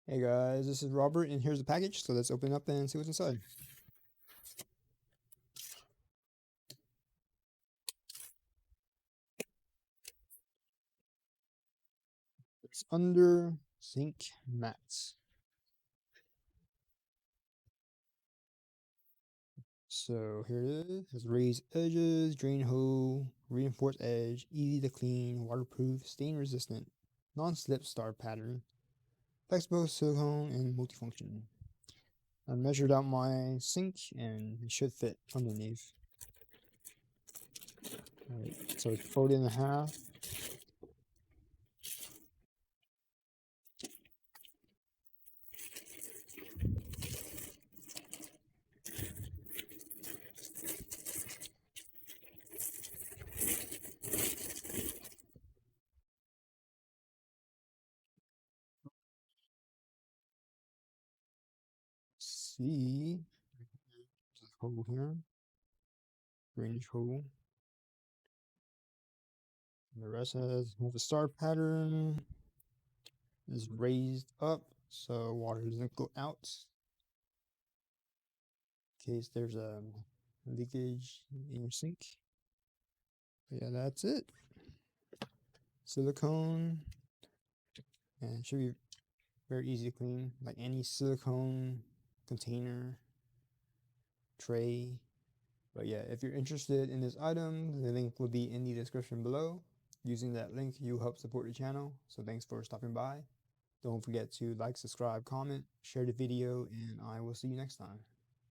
Hey guys, this is Robert, and here's the package. So let's open it up and see what's inside. It's under sink mats. So here it is. It has raised edges, drain hole, reinforced edge, easy to clean, waterproof, stain resistant, non-slip star pattern, flexible silicone, and multifunction. I measured out my sink and it should fit underneath. Alright, so it's folded in half. See, there's a hole here, drainage hole. The rest has the star pattern is raised up so water doesn't go out in case there's a leakage in your sink. But yeah, that's it. Silicone, and it should be very easy to clean, like any silicone container, tray. But yeah, if you're interested in this item, the link will be in the description below. Using that link, you help support the channel. So thanks for stopping by. Don't forget to like, subscribe, comment, share the video, and I will see you next time.